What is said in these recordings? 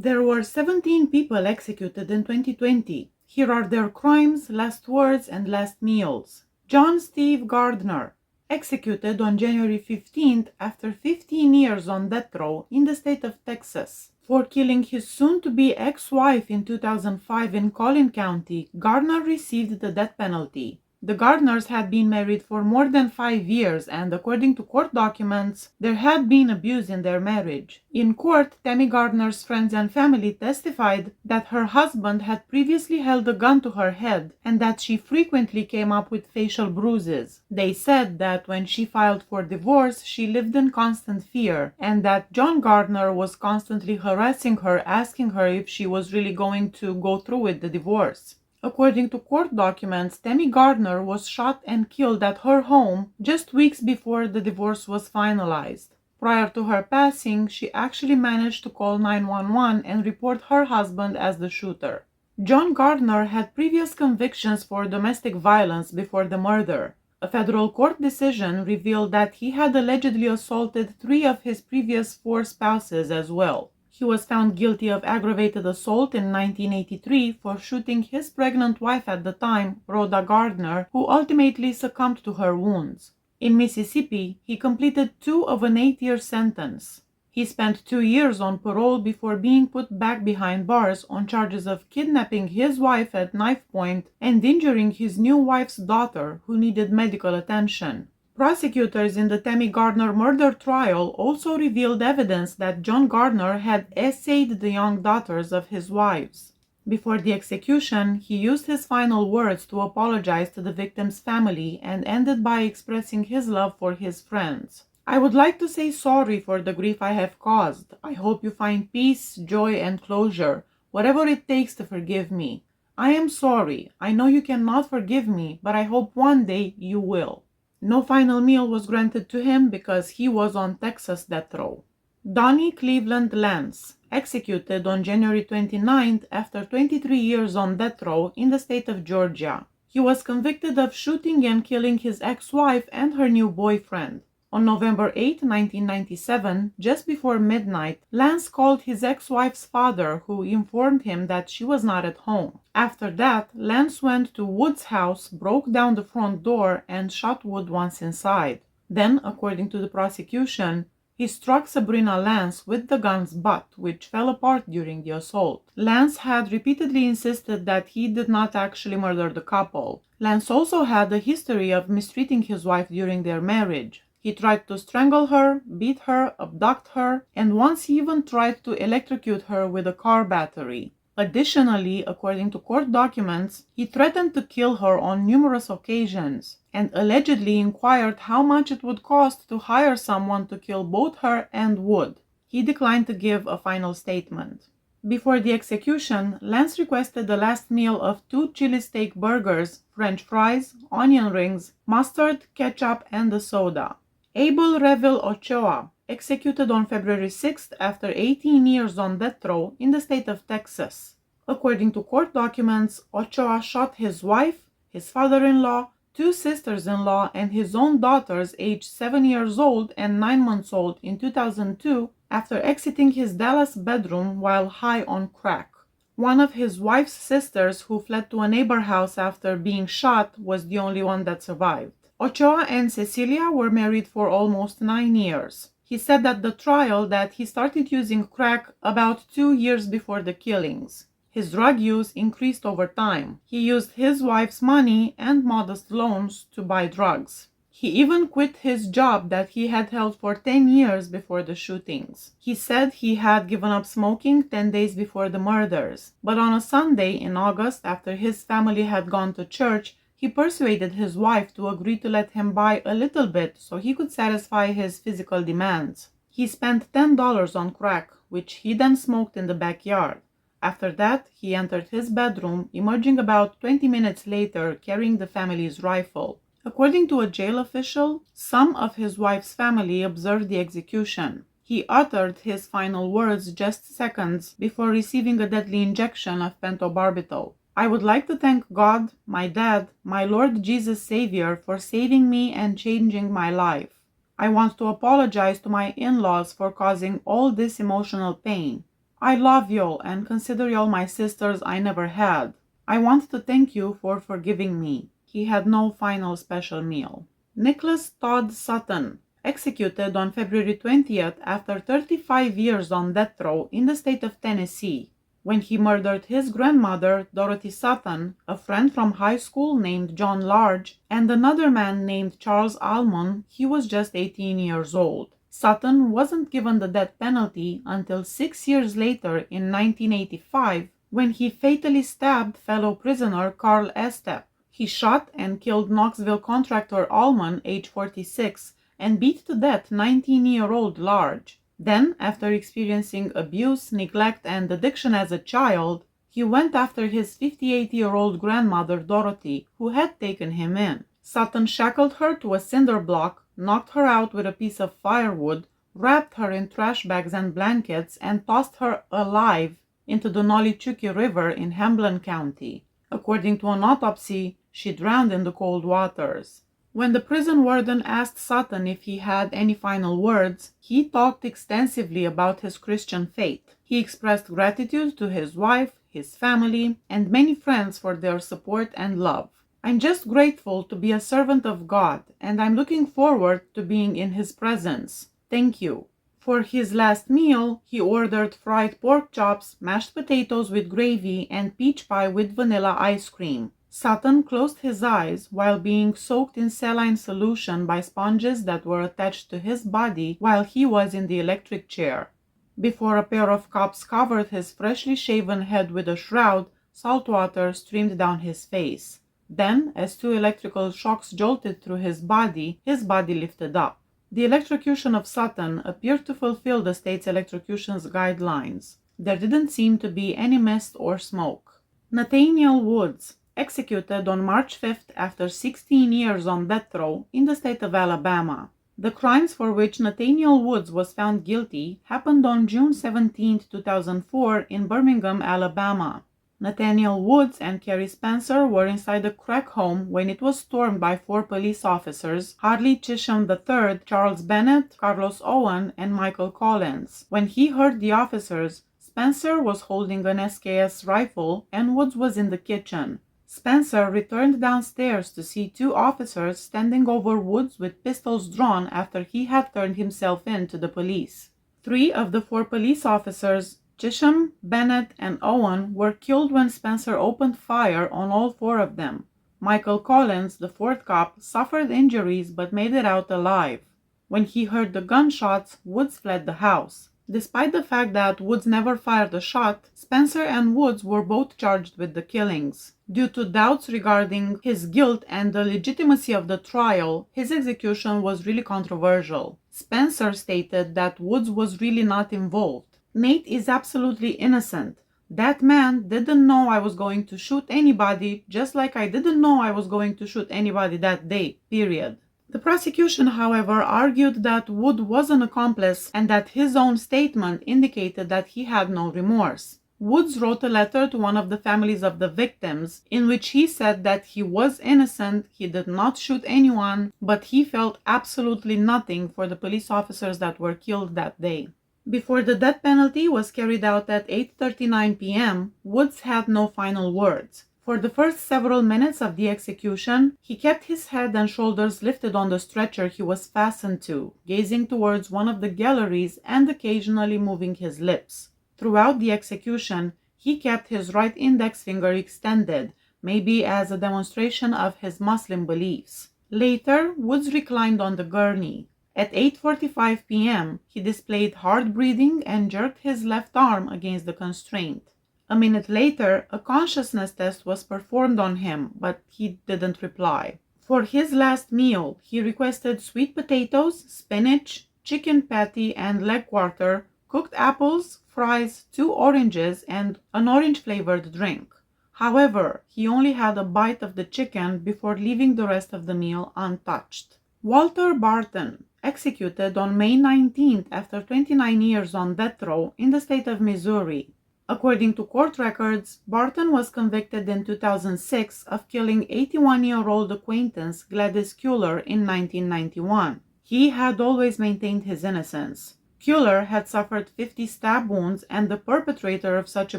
There were 17 people executed in 2020. Here are their crimes, last words, and last meals. John Steve Gardner, executed on January 15th after 15 years on death row in the state of Texas. For killing his soon-to-be ex-wife in 2005 in Collin County, Gardner received the death penalty. The Gardners had been married for more than 5 years, and according to court documents, there had been abuse in their marriage. In court, Tammy Gardner's friends and family testified that her husband had previously held a gun to her head and that she frequently came up with facial bruises. They said that when she filed for divorce, she lived in constant fear, and that John Gardner was constantly harassing her, asking her if she was really going to go through with the divorce. According to court documents, Tammy Gardner was shot and killed at her home just weeks before the divorce was finalized. Prior to her passing, she actually managed to call 911 and report her husband as the shooter. John Gardner had previous convictions for domestic violence before the murder. A federal court decision revealed that he had allegedly assaulted 3 of his previous 4 spouses as well. He was found guilty of aggravated assault in 1983 for shooting his pregnant wife at the time, Rhoda Gardner, who ultimately succumbed to her wounds. In Mississippi, he completed 2 of an 8-year sentence. He spent 2 years on parole before being put back behind bars on charges of kidnapping his wife at knife point and injuring his new wife's daughter, who needed medical attention. Prosecutors in the Tammy Gardner murder trial also revealed evidence that John Gardner had essayed the young daughters of his wives. Before the execution, he used his final words to apologize to the victim's family and ended by expressing his love for his friends. "I would like to say sorry for the grief I have caused. I hope you find peace, joy, and closure, whatever it takes to forgive me. I am sorry. I know you cannot forgive me, but I hope one day you will." No final meal was granted to him because he was on Texas death row. Donnie Cleveland Lance, executed on January 29th after 23 years on death row in the state of Georgia. He was convicted of shooting and killing his ex-wife and her new boyfriend. On November 8, 1997, just before midnight, Lance called his ex-wife's father, who informed him that she was not at home. After that, Lance went to Wood's house, broke down the front door, and shot Wood once inside. Then, according to the prosecution, he struck Sabrina Lance with the gun's butt, which fell apart during the assault. Lance had repeatedly insisted that he did not actually murder the couple. Lance also had a history of mistreating his wife during their marriage. He tried to strangle her, beat her, abduct her, and once he even tried to electrocute her with a car battery. Additionally, according to court documents, he threatened to kill her on numerous occasions and allegedly inquired how much it would cost to hire someone to kill both her and Wood. He declined to give a final statement. Before the execution, Lance requested the last meal of 2 chili steak burgers, French fries, onion rings, mustard, ketchup, and a soda. Abel Revel Ochoa, executed on February 6th after 18 years on death row in the state of Texas. According to court documents, Ochoa shot his wife, his father-in-law, 2 sisters-in-law, and his own daughters aged 7 years old and 9 months old in 2002 after exiting his Dallas bedroom while high on crack. One of his wife's sisters, who fled to a neighbor house after being shot, was the only one that survived. Ochoa and Cecilia were married for almost 9 years. He said at the trial that he started using crack about 2 years before the killings. His drug use increased over time. He used his wife's money and modest loans to buy drugs. He even quit his job that he had held for 10 years before the shootings. He said he had given up smoking 10 days before the murders. But on a Sunday in August, after his family had gone to church, he persuaded his wife to agree to let him buy a little bit so he could satisfy his physical demands. He spent $10 on crack, which he then smoked in the backyard. After that, he entered his bedroom, emerging about 20 minutes later carrying the family's rifle. According to a jail official, some of his wife's family observed the execution. He uttered his final words just seconds before receiving a deadly injection of pentobarbital. "I would like to thank God, my dad, my Lord Jesus Savior for saving me and changing my life. I want to apologize to my in-laws for causing all this emotional pain. I love y'all and consider y'all my sisters I never had. I want to thank you for forgiving me. He had no final special meal. Nicholas Todd Sutton, executed on February 20th after 35 years on death row in the state of Tennessee, when he murdered his grandmother, Dorothy Sutton, a friend from high school named John Large, and another man named Charles Almond. He was just 18 years old. Sutton wasn't given the death penalty until 6 years later in 1985, when he fatally stabbed fellow prisoner Carl Estep. He shot and killed Knoxville contractor Allman, age 46, and beat to death 19-year-old Large. Then, after experiencing abuse, neglect, and addiction as a child, he went after his 58-year-old grandmother Dorothy, who had taken him in. Sutton shackled her to a cinder block, knocked her out with a piece of firewood, wrapped her in trash bags and blankets, and tossed her alive into the Nolichucky River in Hamblen County. According to an autopsy, she drowned in the cold waters. When the prison warden asked Sutton if he had any final words, he talked extensively about his Christian faith. He expressed gratitude to his wife, his family, and many friends for their support and love. I'm just grateful to be a servant of God, and I'm looking forward to being in His presence. Thank you. For his last meal, he ordered fried pork chops, mashed potatoes with gravy, and peach pie with vanilla ice cream. Sutton closed his eyes while being soaked in saline solution by sponges that were attached to his body while he was in the electric chair. Before a pair of cups covered his freshly shaven head with a shroud, salt water streamed down his face. Then, as two electrical shocks jolted through his body lifted up. The electrocution of Sutton appeared to fulfill the state's electrocution's guidelines. There didn't seem to be any mist or smoke. Nathaniel Woods, executed on March 5th after 16 years on death row in the state of Alabama. The crimes for which Nathaniel Woods was found guilty happened on June 17, 2004 in Birmingham, Alabama. Nathaniel Woods and Carrie Spencer were inside a crack home when it was stormed by 4 police officers, Harley Chisholm III, Charles Bennett, Carlos Owen, and Michael Collins. When he heard the officers, Spencer was holding an SKS rifle and Woods was in the kitchen. Spencer returned downstairs to see 2 officers standing over Woods with pistols drawn after he had turned himself in to the police. 3 of the 4 police officers, Chisholm, Bennett, and Owen, were killed when Spencer opened fire on all 4 of them. Michael Collins, the 4th cop, suffered injuries but made it out alive. When he heard the gunshots, Woods fled the house. Despite the fact that Woods never fired a shot, Spencer and Woods were both charged with the killings. Due to doubts regarding his guilt and the legitimacy of the trial, his execution was really controversial. Spencer stated that Woods was really not involved. Nate is absolutely innocent. That man didn't know I was going to shoot anybody, just like I didn't know I was going to shoot anybody that day, period. The prosecution, however, argued that Wood was an accomplice and that his own statement indicated that he had no remorse. Woods wrote a letter to one of the families of the victims in which he said that he was innocent, he did not shoot anyone, but he felt absolutely nothing for the police officers that were killed that day. Before the death penalty was carried out at 8:39 p.m., Woods had no final words. For the first several minutes of the execution, he kept his head and shoulders lifted on the stretcher he was fastened to, gazing towards one of the galleries and occasionally moving his lips. Throughout the execution, he kept his right index finger extended, maybe as a demonstration of his Muslim beliefs. Later, Woods reclined on the gurney. At 8:45 p.m., he displayed hard breathing and jerked his left arm against the constraint. A minute later, a consciousness test was performed on him, but he didn't reply. For his last meal, he requested sweet potatoes, spinach, chicken patty and leg quarter, cooked apples, fries, 2 oranges, and an orange-flavored drink. However, he only had a bite of the chicken before leaving the rest of the meal untouched. Walter Barton, executed on May 19th after 29 years on death row in the state of Missouri. According to court records, Barton was convicted in 2006 of killing 81-year-old acquaintance Gladys Kuehler in 1991. He had always maintained his innocence. Kuhler had suffered 50 stab wounds, and the perpetrator of such a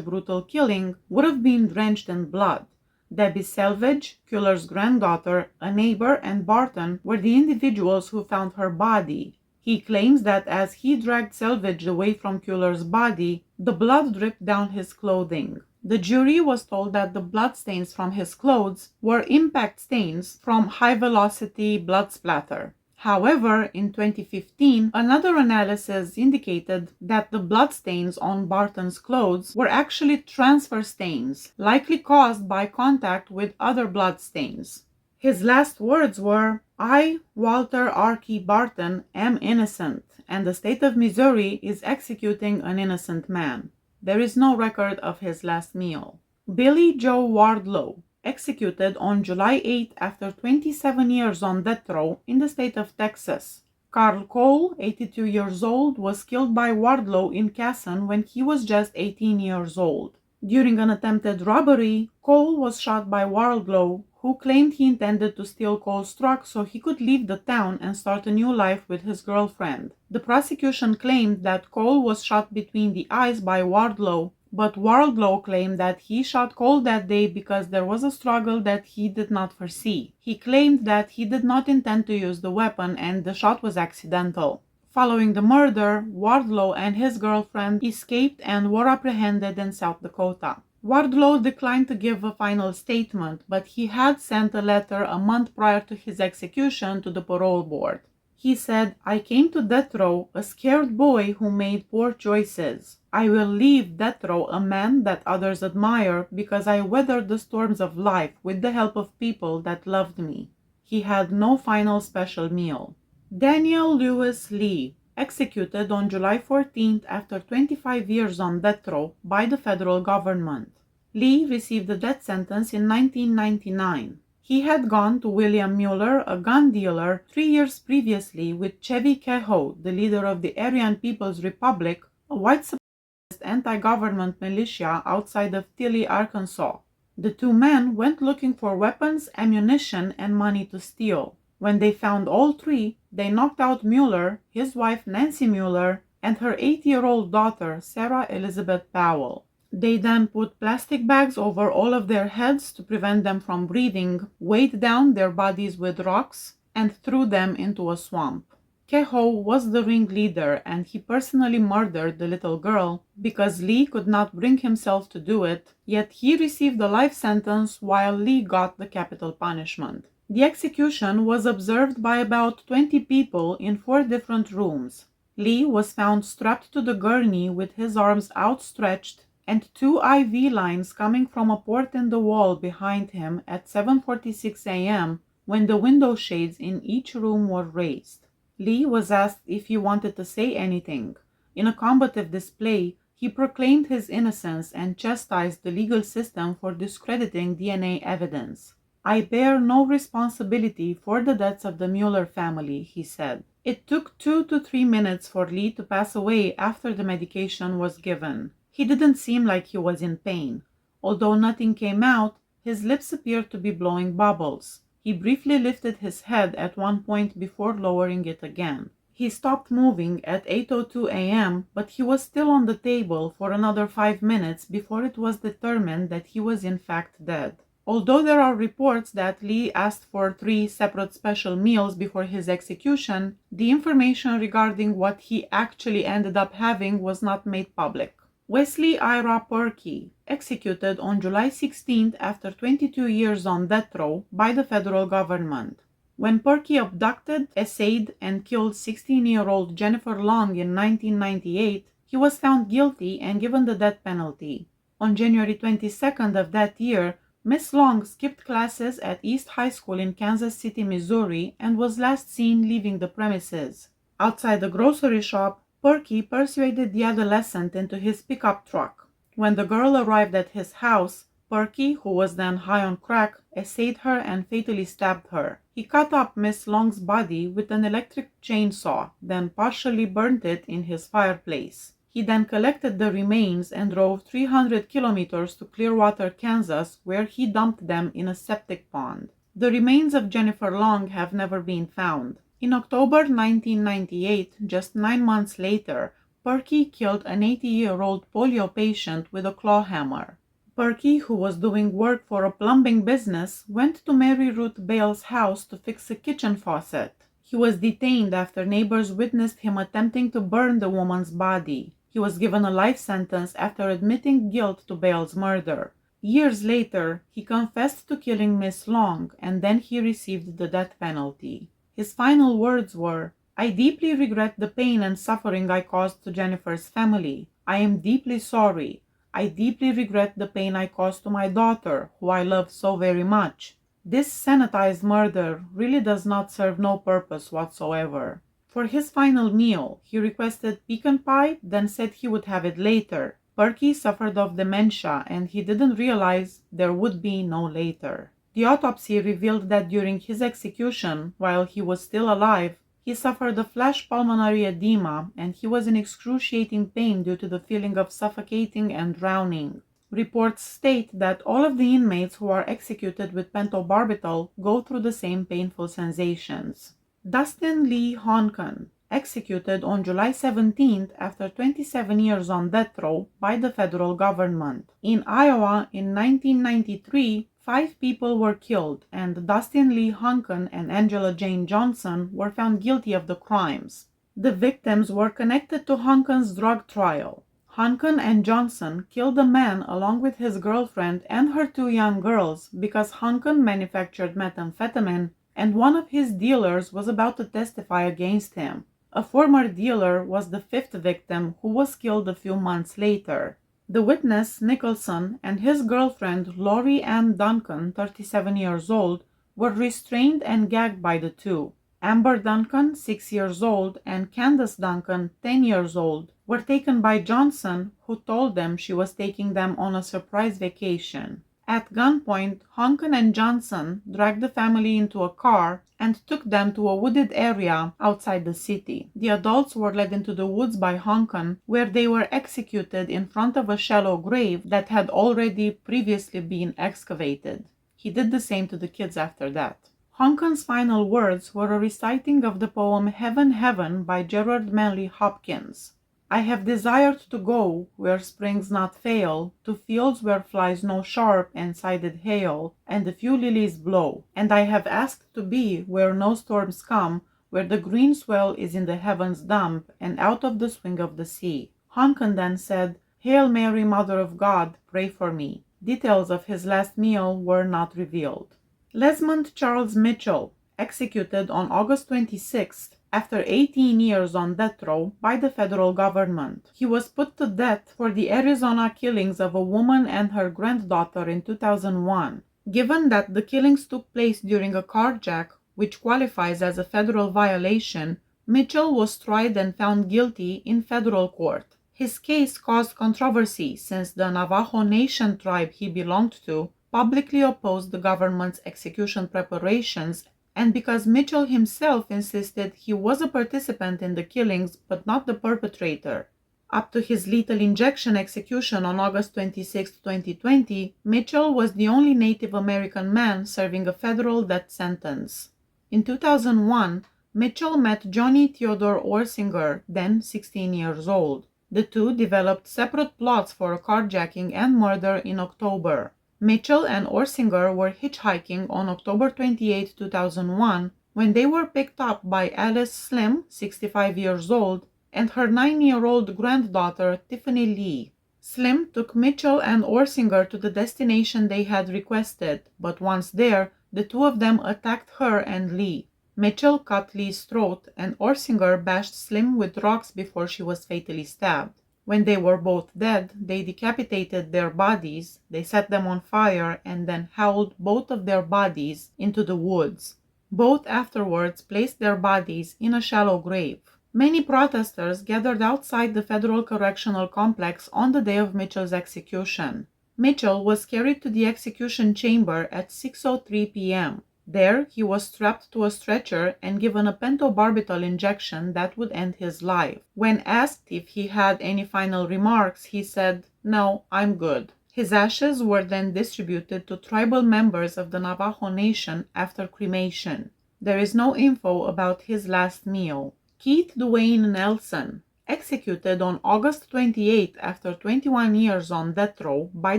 brutal killing would have been drenched in blood. Debbie Selvage, Kuhler's granddaughter, a neighbor, and Barton were the individuals who found her body. He claims that as he dragged Selvage away from Kuhler's body, the blood dripped down his clothing. The jury was told that the bloodstains from his clothes were impact stains from high-velocity blood splatter. However, in 2015, another analysis indicated that the bloodstains on Barton's clothes were actually transfer stains, likely caused by contact with other bloodstains. His last words were, "I, Walter Archie Barton, am innocent, and the state of Missouri is executing an innocent man." There is no record of his last meal. Billy Joe Wardlow, executed on July 8 after 27 years on death row in the state of Texas. Carl Cole, 82 years old, was killed by Wardlow in Casson when he was just 18 years old. During an attempted robbery, Cole was shot by Wardlow, who claimed he intended to steal Cole's truck so he could leave the town and start a new life with his girlfriend. The prosecution claimed that Cole was shot between the eyes by Wardlow, but Wardlow claimed that he shot Cole that day because there was a struggle that he did not foresee. He claimed that he did not intend to use the weapon and the shot was accidental. Following the murder, Wardlow and his girlfriend escaped and were apprehended in South Dakota. Wardlow declined to give a final statement, but he had sent a letter a month prior to his execution to the parole board. He said, "I came to death row a scared boy who made poor choices. I will leave death row a man that others admire because I weathered the storms of life with the help of people that loved me." He had no final special meal. Daniel Lewis Lee, executed on July 14th after 25 years on death row by the federal government. Lee received a death sentence in 1999. He had gone to William Mueller, a gun dealer, 3 years previously with Chevy Kehoe, the leader of the Aryan People's Republic, a white supremacist anti-government militia outside of Tilly, Arkansas. The two men went looking for weapons, ammunition, and money to steal. When they found all three, they knocked out Mueller, his wife Nancy Mueller, and her 8-year-old daughter Sarah Elizabeth Powell. They then put plastic bags over all of their heads to prevent them from breathing, weighed down their bodies with rocks, and threw them into a swamp. Kehoe was the ringleader, and he personally murdered the little girl because Lee could not bring himself to do it, yet he received a life sentence while Lee got the capital punishment. The execution was observed by about 20 people in 4 different rooms. Lee was found strapped to the gurney with his arms outstretched and 2 IV lines coming from a port in the wall behind him at 7:46 a.m. when the window shades in each room were raised. Lee was asked if he wanted to say anything. In a combative display, he proclaimed his innocence and chastised the legal system for discrediting DNA evidence. "I bear no responsibility for the deaths of the Mueller family," he said. It took 2 to 3 minutes for Lee to pass away after the medication was given. He didn't seem like he was in pain. Although nothing came out, his lips appeared to be blowing bubbles. He briefly lifted his head at one point before lowering it again. He stopped moving at 8:02 a.m., but he was still on the table for another 5 minutes before it was determined that he was in fact dead. Although there are reports that Lee asked for 3 separate special meals before his execution, the information regarding what he actually ended up having was not made public. Wesley Ira Perky, executed on July 16th after 22 years on death row by the federal government. When Perky abducted, essayed, and killed 16-year-old Jennifer Long in 1998, he was found guilty and given the death penalty. On January 22nd of that year, Miss Long skipped classes at East High School in Kansas City, Missouri, and was last seen leaving the premises. Outside the grocery shop, Perky persuaded the adolescent into his pickup truck. When the girl arrived at his house, Perky, who was then high on crack, essayed her and fatally stabbed her. He cut up Miss Long's body with an electric chainsaw, then partially burnt it in his fireplace. He then collected the remains and drove 300 kilometers to Clearwater, Kansas, where he dumped them in a septic pond. The remains of Jennifer Long have never been found. In October 1998, just 9 months later, Perky killed an 80-year-old polio patient with a claw hammer. Perky, who was doing work for a plumbing business, went to Mary Ruth Bale's house to fix a kitchen faucet. He was detained after neighbors witnessed him attempting to burn the woman's body. He was given a life sentence after admitting guilt to Bale's murder. Years later, he confessed to killing Miss Long, and then he received the death penalty. His final words were, "I deeply regret the pain and suffering I caused to Jennifer's family. I am deeply sorry. I deeply regret the pain I caused to my daughter, who I love so very much." This sanitized murder really does not serve no purpose whatsoever. For his final meal, he requested pecan pie, then said he would have it later. Perky suffered of dementia, and he didn't realize there would be no later. The autopsy revealed that during his execution, while he was still alive, he suffered a flash pulmonary edema, and he was in excruciating pain due to the feeling of suffocating and drowning. Reports state that all of the inmates who are executed with pentobarbital go through the same painful sensations. Dustin Lee Honken, executed on July 17th after 27 years on death row by the federal government. In Iowa in 1993, 5 people were killed, and Dustin Lee Honken and Angela Jane Johnson were found guilty of the crimes. The victims were connected to Honken's drug trial. Honken and Johnson killed a man along with his girlfriend and her 2 young girls because Honken manufactured methamphetamine and one of his dealers was about to testify against him. A former dealer was the 5th victim who was killed a few months later. The witness, Nicholson, and his girlfriend, Lori Ann Duncan, 37 years old, were restrained and gagged by the two. Amber Duncan, 6 years old, and Candace Duncan, 10 years old, were taken by Johnson, who told them she was taking them on a surprise vacation. At gunpoint, Honken and Johnson dragged the family into a car and took them to a wooded area outside the city. The adults were led into the woods by Honken, where they were executed in front of a shallow grave that had already previously been excavated. He did the same to the kids after that. Honken's final words were a reciting of the poem Heaven, Heaven by Gerard Manley Hopkins. "I have desired to go where springs not fail, to fields where flies no sharp and sided hail, and a few lilies blow. And I have asked to be where no storms come, where the green swell is in the heavens dump, and out of the swing of the sea." Honken then said, "Hail Mary, Mother of God, pray for me." Details of his last meal were not revealed. Lesmond Charles Mitchell, executed on August 26th, after 18 years on death row by the federal government. He was put to death for the Arizona killings of a woman and her granddaughter in 2001. Given that the killings took place during a carjack, which qualifies as a federal violation, Mitchell was tried and found guilty in federal court. His case caused controversy since the Navajo Nation tribe he belonged to publicly opposed the government's execution preparations, and because Mitchell himself insisted he was a participant in the killings but not the perpetrator. Up to his lethal injection execution on August 26, 2020, Mitchell was the only Native American man serving a federal death sentence. In 2001, Mitchell met Johnny Theodore Orsinger, then 16 years old. The two developed separate plots for a carjacking and murder in October. Mitchell and Orsinger were hitchhiking on October 28, 2001, when they were picked up by Alice Slim, 65 years old, and her 9-year-old granddaughter, Tiffany Lee. Slim took Mitchell and Orsinger to the destination they had requested, but once there, the two of them attacked her and Lee. Mitchell cut Lee's throat, and Orsinger bashed Slim with rocks before she was fatally stabbed. When they were both dead, they decapitated their bodies, they set them on fire, and then hauled both of their bodies into the woods. Both afterwards placed their bodies in a shallow grave. Many protesters gathered outside the Federal Correctional Complex on the day of Mitchell's execution. Mitchell was carried to the execution chamber at 6:03 p.m. There, he was strapped to a stretcher and given a pentobarbital injection that would end his life. When asked if he had any final remarks, he said, "No, I'm good." His ashes were then distributed to tribal members of the Navajo Nation after cremation. There is no info about his last meal. Keith Dwayne Nelson, executed on August 28 after 21 years on death row by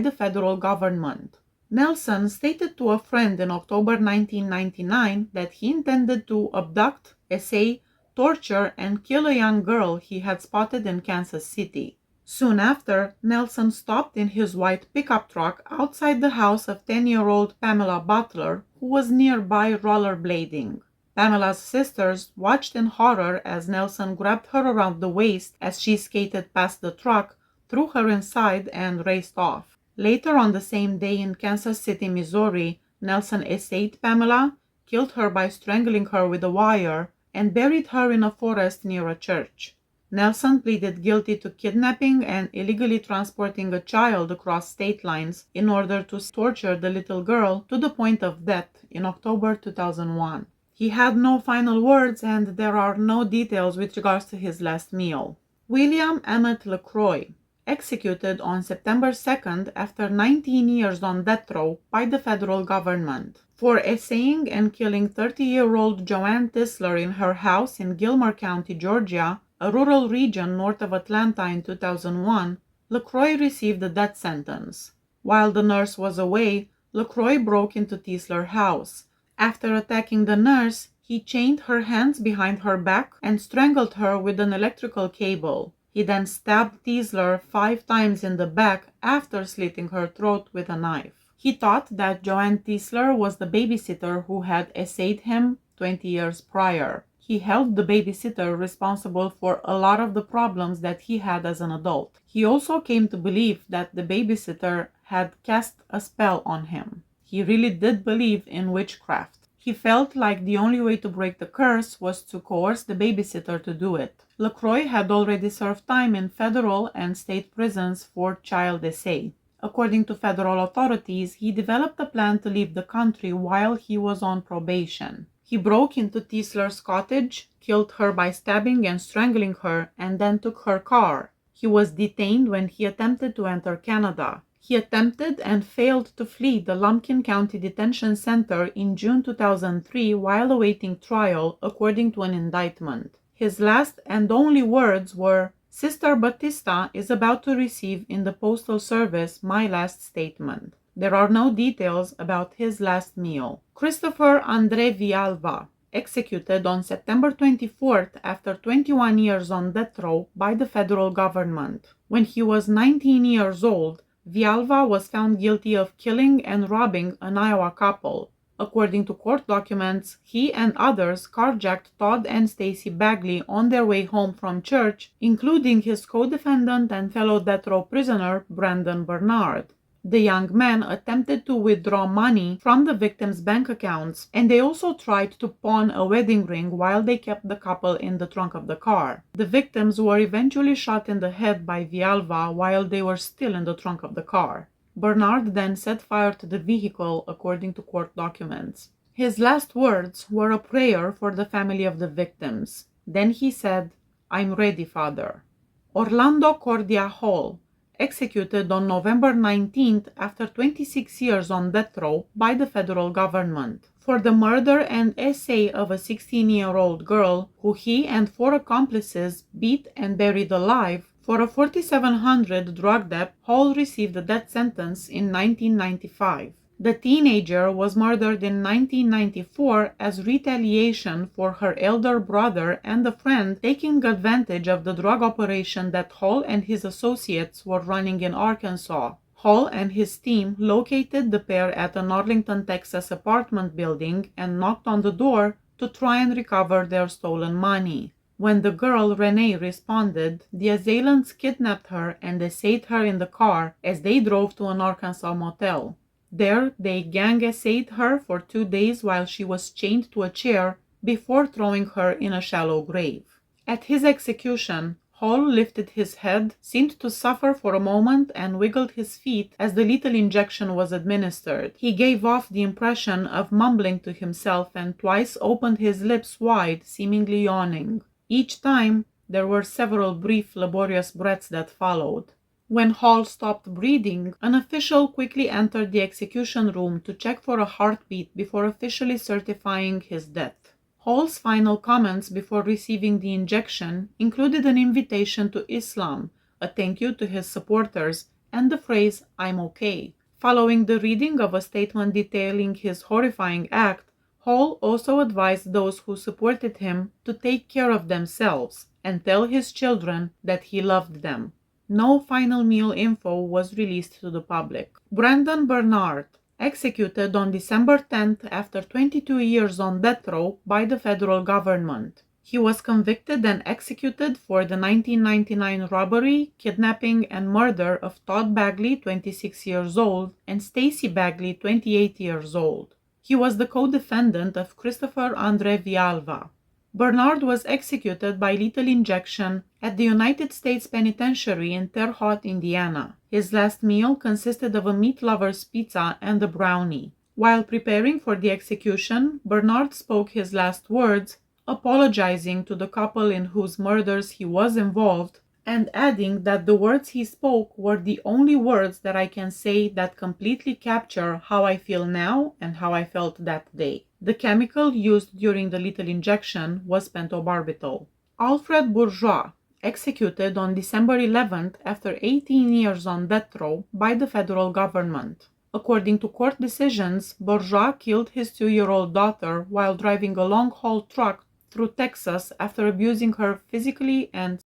the federal government. Nelson stated to a friend in October 1999 that he intended to abduct, essay, torture, and kill a young girl he had spotted in Kansas City. Soon after, Nelson stopped in his white pickup truck outside the house of 10-year-old Pamela Butler, who was nearby rollerblading. Pamela's sisters watched in horror as Nelson grabbed her around the waist as she skated past the truck, threw her inside, and raced off. Later on the same day in Kansas City, Missouri, Nelson essayed Pamela, killed her by strangling her with a wire, and buried her in a forest near a church. Nelson pleaded guilty to kidnapping and illegally transporting a child across state lines in order to torture the little girl to the point of death in October 2001. He had no final words, and there are no details with regards to his last meal. William Emmett Lacroix, executed on September 2nd after 19 years on death row by the federal government. For essaying and killing 30-year-old Joanne Tisler in her house in Gilmer County, Georgia, a rural region north of Atlanta in 2001, Lacroix received a death sentence. While the nurse was away, Lacroix broke into Tisler's house. After attacking the nurse, he chained her hands behind her back and strangled her with an electrical cable. He then stabbed Tisler 5 times in the back after slitting her throat with a knife. He thought that Joanne Tisler was the babysitter who had essayed him 20 years prior. He held the babysitter responsible for a lot of the problems that he had as an adult. He also came to believe that the babysitter had cast a spell on him. He really did believe in witchcraft. He felt like the only way to break the curse was to coerce the babysitter to do it. Lacroix had already served time in federal and state prisons for child essay. According to federal authorities, he developed a plan to leave the country while he was on probation. He broke into Tisler's cottage, killed her by stabbing and strangling her, and then took her car. He was detained when he attempted to enter Canada. He attempted and failed to flee the Lumpkin County Detention Center in June 2003 while awaiting trial, according to an indictment. His last and only words were, "Sister Batista is about to receive in the Postal Service my last statement." There are no details about his last meal. Christopher Andre Villalba, executed on September 24th after 21 years on death row by the federal government. When he was 19 years old, Villalba was found guilty of killing and robbing an Iowa couple. According to court documents, he and others carjacked Todd and Stacy Bagley on their way home from church, including his co-defendant and fellow death row prisoner, Brandon Bernard. The young men attempted to withdraw money from the victims' bank accounts, and they also tried to pawn a wedding ring while they kept the couple in the trunk of the car. The victims were eventually shot in the head by Villalba while they were still in the trunk of the car. Bernard then set fire to the vehicle, according to court documents. His last words were a prayer for the family of the victims. Then he said, "I'm ready, Father." Orlando Cordia Hall, executed on November 19th after 26 years on death row by the federal government for the murder and essay of a 16-year-old girl who he and 4 accomplices beat and buried alive. For a $4,700 drug debt, Hall received a death sentence in 1995. The teenager was murdered in 1994 as retaliation for her elder brother and a friend taking advantage of the drug operation that Hall and his associates were running in Arkansas. Hall and his team located the pair at an Arlington, Texas apartment building and knocked on the door to try and recover their stolen money. When the girl Renee responded, the assailants kidnapped her and essayed her in the car as they drove to an Arkansas motel. There, they gang essayed her for 2 days while she was chained to a chair before throwing her in a shallow grave. At his execution, Hall lifted his head, seemed to suffer for a moment, and wiggled his feet as the lethal injection was administered. He gave off the impression of mumbling to himself and twice opened his lips wide, seemingly yawning. Each time, there were several brief, laborious breaths that followed. When Hall stopped breathing, an official quickly entered the execution room to check for a heartbeat before officially certifying his death. Hall's final comments before receiving the injection included an invitation to Islam, a thank you to his supporters, and the phrase, "I'm okay." Following the reading of a statement detailing his horrifying act, Hall also advised those who supported him to take care of themselves and tell his children that he loved them. No final meal info was released to the public. Brandon Bernard, executed on December 10th after 22 years on death row by the federal government. He was convicted and executed for the 1999 robbery, kidnapping, and murder of Todd Bagley, 26 years old, and Stacy Bagley, 28 years old. He was the co-defendant of Christopher Andre Villalba. Bernard was executed by lethal injection at the United States Penitentiary in Terre Haute, Indiana. His last meal consisted of a meat lover's pizza and a brownie. While preparing for the execution, Bernard spoke his last words, apologizing to the couple in whose murders he was involved, and adding that the words he spoke were the only words that I can say that completely capture how I feel now and how I felt that day. The chemical used during the lethal injection was pentobarbital. Alfred Bourgeois, executed on December 11th after 18 years on death row by the federal government. According to court decisions, Bourgeois killed his 2-year-old daughter while driving a long-haul truck through Texas after abusing her physically, and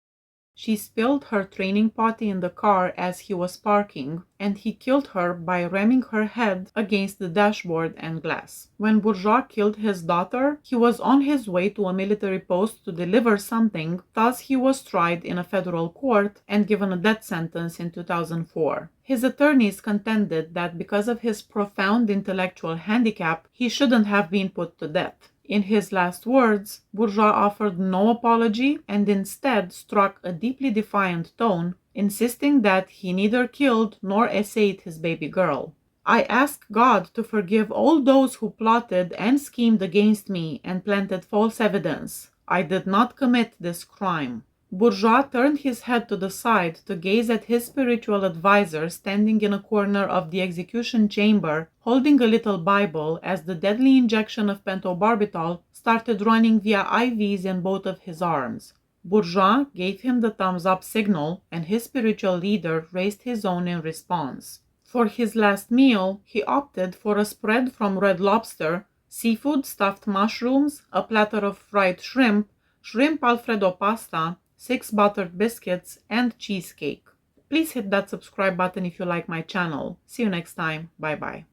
she spilled her training potty in the car as he was parking, and he killed her by ramming her head against the dashboard and glass. When Bourgeois killed his daughter, he was on his way to a military post to deliver something, thus he was tried in a federal court and given a death sentence in 2004. His attorneys contended that because of his profound intellectual handicap, he shouldn't have been put to death. In his last words, Bourgeois offered no apology and instead struck a deeply defiant tone, insisting that he neither killed nor essayed his baby girl. "I ask God to forgive all those who plotted and schemed against me and planted false evidence. I did not commit this crime." Bourgeois turned his head to the side to gaze at his spiritual advisor standing in a corner of the execution chamber, holding a little Bible as the deadly injection of pentobarbital started running via IVs in both of his arms. Bourgeois gave him the thumbs-up signal, and his spiritual leader raised his own in response. For his last meal, he opted for a spread from Red Lobster, seafood stuffed mushrooms, a platter of fried shrimp, shrimp Alfredo pasta, 6 buttered biscuits, and cheesecake. Please hit that subscribe button if you like my channel. See you next time. Bye bye.